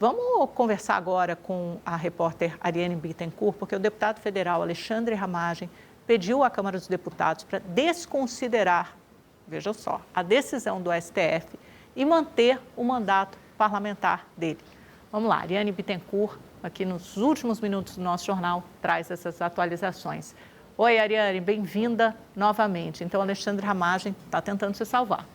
Vamos conversar agora com a repórter Ariane Bittencourt, porque o deputado federal Alexandre Ramagem pediu à Câmara dos Deputados para desconsiderar, veja só, a decisão do STF e manter o mandato parlamentar dele. Vamos lá, Ariane Bittencourt, aqui nos últimos minutos do nosso jornal, traz essas atualizações. Oi, Ariane, bem-vinda novamente. Então, Alexandre Ramagem está tentando se salvar.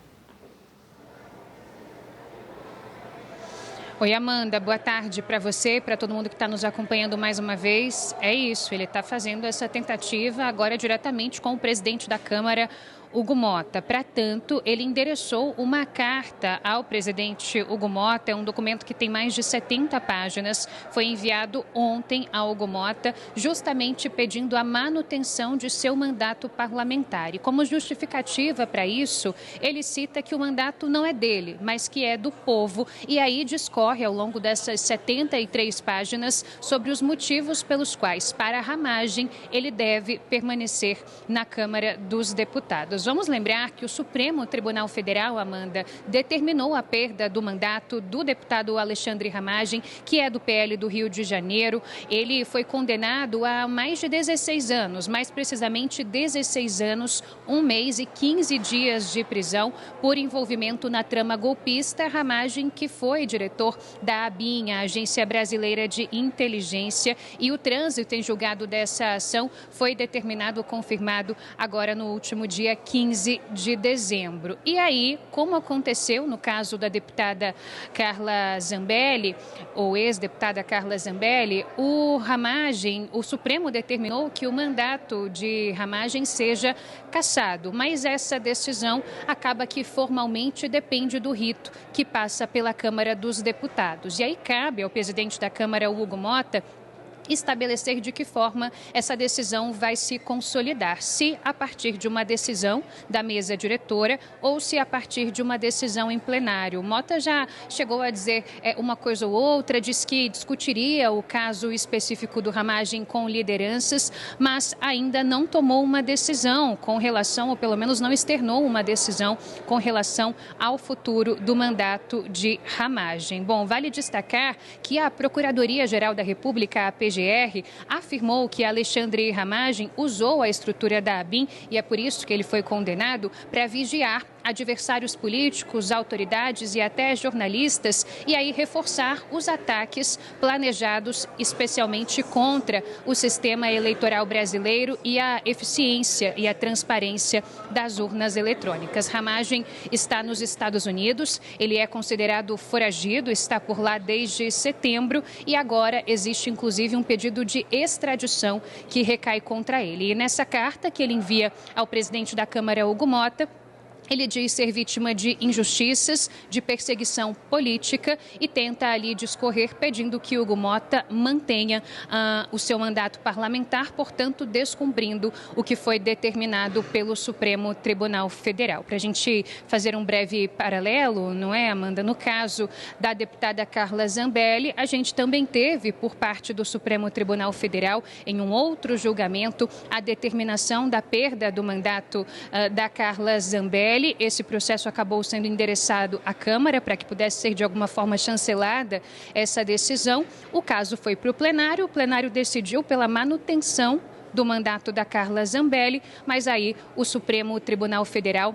Oi, Amanda, boa tarde para você e para todo mundo que está nos acompanhando mais uma vez. É isso, ele está fazendo essa tentativa agora diretamente com o presidente da Câmara, Hugo Motta. Para tanto, ele endereçou uma carta ao presidente Hugo Motta, é um documento que tem mais de 70 páginas, foi enviado ontem a Hugo Motta, justamente pedindo a manutenção de seu mandato parlamentar. E como justificativa para isso, ele cita que o mandato não é dele, mas que é do povo, e aí discorre ao longo dessas 73 páginas sobre os motivos pelos quais, para Ramagem, ele deve permanecer na Câmara dos Deputados. Vamos lembrar que o Supremo Tribunal Federal, Amanda, determinou a perda do mandato do deputado Alexandre Ramagem, que é do PL do Rio de Janeiro. Ele foi condenado a mais de 16 anos, mais precisamente 16 anos, 1 mês e 15 dias de prisão por envolvimento na trama golpista. Ramagem, que foi diretor da ABIN, a Agência Brasileira de Inteligência, e o trânsito em julgado dessa ação foi determinado, confirmado agora no último dia 15 de dezembro. E aí, como aconteceu no caso da deputada Carla Zambelli, ou ex-deputada Carla Zambelli, o Supremo determinou que o mandato de Ramagem seja cassado, mas essa decisão acaba que formalmente depende do rito que passa pela Câmara dos Deputados. E aí cabe ao presidente da Câmara, Hugo Motta, estabelecer de que forma essa decisão vai se consolidar, se a partir de uma decisão da mesa diretora ou se a partir de uma decisão em plenário. Motta já chegou a dizer uma coisa ou outra, diz que discutiria o caso específico do Ramagem com lideranças, mas ainda não tomou uma decisão com relação, ou pelo menos não externou uma decisão com relação ao futuro do mandato de Ramagem. Bom, vale destacar que a Procuradoria-Geral da República, a PGR, afirmou que Alexandre Ramagem usou a estrutura da ABIN, e é por isso que ele foi condenado, para vigiar adversários políticos, autoridades e até jornalistas, e aí reforçar os ataques planejados especialmente contra o sistema eleitoral brasileiro e a eficiência e a transparência das urnas eletrônicas. Ramagem está nos Estados Unidos, ele é considerado foragido, está por lá desde setembro e agora existe inclusive um pedido de extradição que recai contra ele. E nessa carta que ele envia ao presidente da Câmara, Hugo Motta, ele diz ser vítima de injustiças, de perseguição política e tenta ali discorrer pedindo que Hugo Motta mantenha o seu mandato parlamentar, portanto, descumprindo o que foi determinado pelo Supremo Tribunal Federal. Para a gente fazer um breve paralelo, não é, Amanda? No caso da deputada Carla Zambelli, a gente também teve, por parte do Supremo Tribunal Federal, em um outro julgamento, a determinação da perda do mandato da Carla Zambelli. Esse processo acabou sendo endereçado à Câmara para que pudesse ser de alguma forma chancelada essa decisão. O caso foi para o plenário decidiu pela manutenção do mandato da Carla Zambelli, mas aí o Supremo Tribunal Federal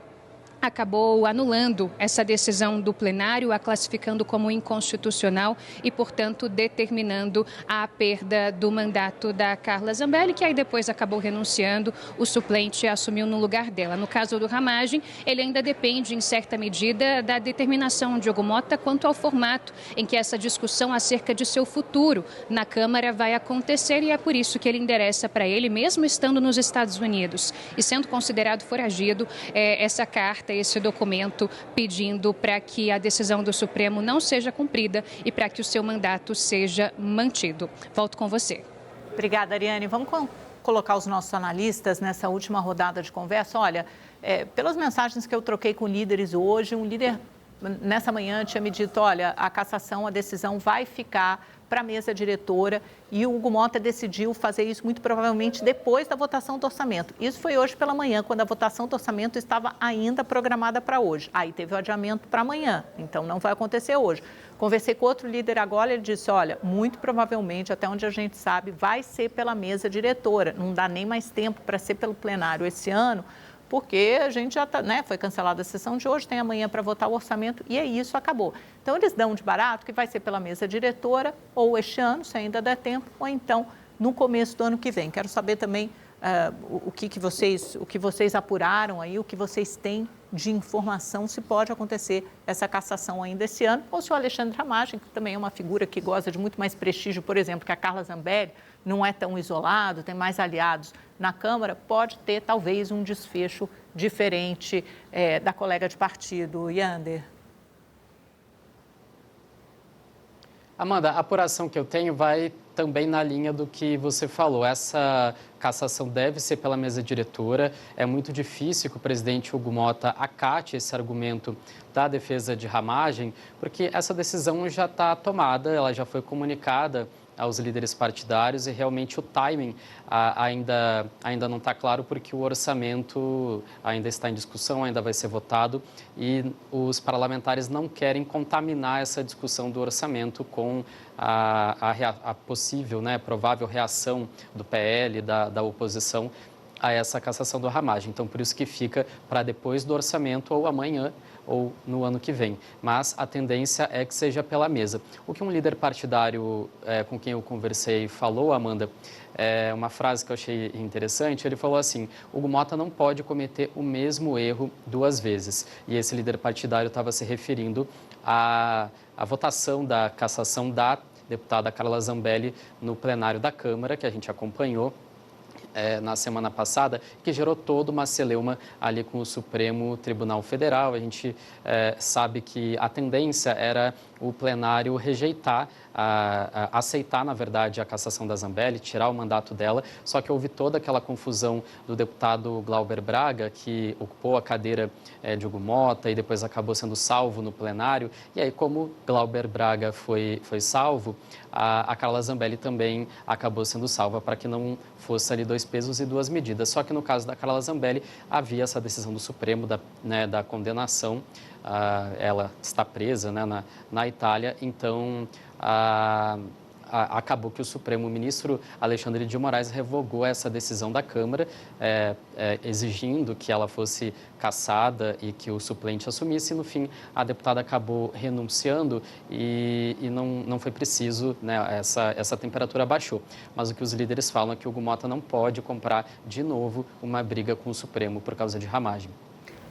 acabou anulando essa decisão do plenário, a classificando como inconstitucional e, portanto, determinando a perda do mandato da Carla Zambelli, que aí depois acabou renunciando, o suplente assumiu no lugar dela. No caso do Ramagem, ele ainda depende, em certa medida, da determinação de Hugo Motta quanto ao formato em que essa discussão acerca de seu futuro na Câmara vai acontecer, e é por isso que ele endereça para ele, mesmo estando nos Estados Unidos e sendo considerado foragido, essa carta, esse documento pedindo para que a decisão do Supremo não seja cumprida e para que o seu mandato seja mantido. Volto com você. Obrigada, Ariane. Vamos colocar os nossos analistas nessa última rodada de conversa. Olha, pelas mensagens que eu troquei com líderes hoje, um líder nessa manhã tinha me dito, olha, a cassação, a decisão vai ficar para a mesa diretora e o Hugo Motta decidiu fazer isso muito provavelmente depois da votação do orçamento. Isso foi hoje pela manhã, quando a votação do orçamento estava ainda programada para hoje. Aí teve o adiamento para amanhã, então não vai acontecer hoje. Conversei com outro líder agora, ele disse, olha, muito provavelmente, até onde a gente sabe, vai ser pela mesa diretora, não dá nem mais tempo para ser pelo plenário esse ano, porque a gente já está, né, foi cancelada a sessão de hoje, tem amanhã para votar o orçamento e é isso, acabou. Então, eles dão de barato que vai ser pela mesa diretora, ou este ano, se ainda der tempo, ou então no começo do ano que vem. Quero saber também o que vocês apuraram aí, o que vocês têm de informação, se pode acontecer essa cassação ainda esse ano, ou se o Alexandre Ramagem, que também é uma figura que goza de muito mais prestígio, por exemplo, que a Carla Zambelli, não é tão isolado, tem mais aliados na Câmara, pode ter talvez um desfecho diferente da colega de partido. Yander. Amanda, a apuração que eu tenho vai também na linha do que você falou. Essa cassação deve ser pela mesa diretora. É muito difícil que o presidente Hugo Motta acate esse argumento da defesa de Ramagem, porque essa decisão já está tomada, ela já foi comunicada aos líderes partidários e realmente o timing ainda não está claro, porque o orçamento ainda está em discussão, ainda vai ser votado e os parlamentares não querem contaminar essa discussão do orçamento com a possível, né, provável reação do PL, da oposição a essa cassação do Ramagem. Então, por isso que fica para depois do orçamento, ou amanhã, ou no ano que vem. Mas a tendência é que seja pela mesa. O que um líder partidário com quem eu conversei falou, Amanda, é uma frase que eu achei interessante. Ele falou assim, Hugo Motta não pode cometer o mesmo erro duas vezes. E esse líder partidário estava se referindo à votação da cassação da deputada Carla Zambelli no plenário da Câmara, que a gente acompanhou na semana passada, que gerou toda uma celeuma ali com o Supremo Tribunal Federal. A gente sabe que a tendência era o plenário rejeitar, aceitar, na verdade, a cassação da Zambelli, tirar o mandato dela, só que houve toda aquela confusão do deputado Glauber Braga, que ocupou a cadeira de Hugo Motta e depois acabou sendo salvo no plenário. E aí, como Glauber Braga foi salvo, a Carla Zambelli também acabou sendo salva, para que não fosse ali 2 pesos e 2 medidas. Só que no caso da Carla Zambelli, havia essa decisão do Supremo da condenação. Ela está presa, né, na Itália, então acabou que o Supremo, o ministro Alexandre de Moraes, revogou essa decisão da Câmara, exigindo que ela fosse cassada e que o suplente assumisse. E, no fim, a deputada acabou renunciando e não foi preciso, né, essa temperatura baixou. Mas o que os líderes falam é que o Hugo Motta não pode comprar de novo uma briga com o Supremo por causa de Ramagem.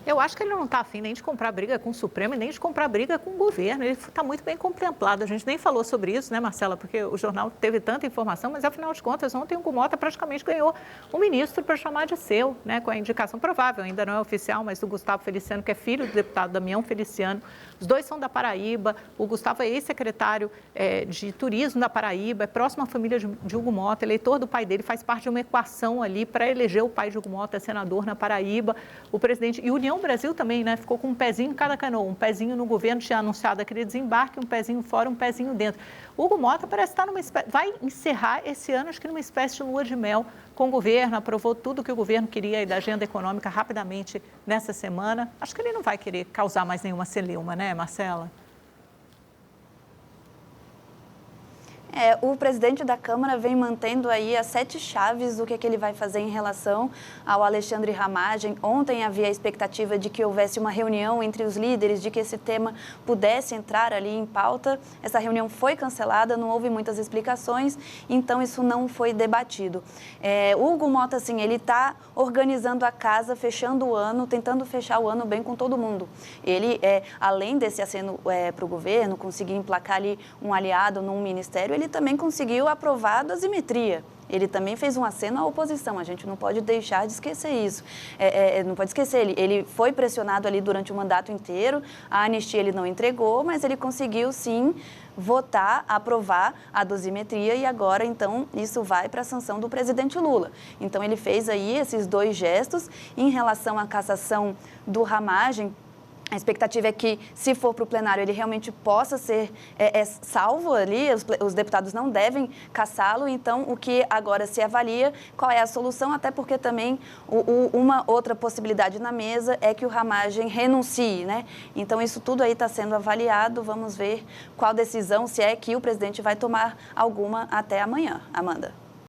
Eu acho que ele não está afim nem de comprar briga com o Supremo e nem de comprar briga com o governo. Ele está muito bem contemplado. A gente nem falou sobre isso, né, Marcela? Porque o jornal teve tanta informação, mas, afinal de contas, ontem o Hugo Motta praticamente ganhou um ministro para chamar de seu, né, com a indicação provável, ainda não é oficial, mas do Gustavo Feliciano, que é filho do deputado Damião Feliciano. Os dois são da Paraíba. O Gustavo é ex-secretário de turismo da Paraíba, é próximo à família de Hugo Motta, eleitor do pai dele, faz parte de uma equação ali para eleger o pai de Hugo Motta, senador na Paraíba. O presidente... E União Brasil também, né? Ficou com um pezinho em cada canoa, um pezinho no governo, tinha anunciado aquele desembarque, um pezinho fora, um pezinho dentro. O Hugo Motta parece estar vai encerrar esse ano, acho que numa espécie de lua de mel com o governo, aprovou tudo que o governo queria e da agenda econômica rapidamente nessa semana. Acho que ele não vai querer causar mais nenhuma celeuma, né, Marcela? O presidente da Câmara vem mantendo aí as 7 chaves do que ele vai fazer em relação ao Alexandre Ramagem. Ontem havia a expectativa de que houvesse uma reunião entre os líderes, de que esse tema pudesse entrar ali em pauta. Essa reunião foi cancelada, não houve muitas explicações, então isso não foi debatido. O Hugo Motta, assim, ele está organizando a casa, fechando o ano, tentando fechar o ano bem com todo mundo. Ele, além desse aceno para o governo, conseguir emplacar ali um aliado num ministério, ele também conseguiu aprovar a dosimetria. Ele também fez um aceno à oposição, a gente não pode deixar de esquecer isso. Não pode esquecer, ele foi pressionado ali durante o mandato inteiro, a anistia ele não entregou, mas ele conseguiu sim votar, aprovar a dosimetria e agora, então, isso vai para a sanção do presidente Lula. Então, ele fez aí esses 2 gestos. Em relação à cassação do Ramagem, A expectativa é que, se for para o plenário, ele realmente possa ser salvo ali, os deputados não devem cassá-lo, então o que agora se avalia, qual é a solução, até porque também uma outra possibilidade na mesa é que o Ramagem renuncie, né? Então isso tudo aí está sendo avaliado, vamos ver qual decisão, se é que o presidente vai tomar alguma até amanhã. Amanda.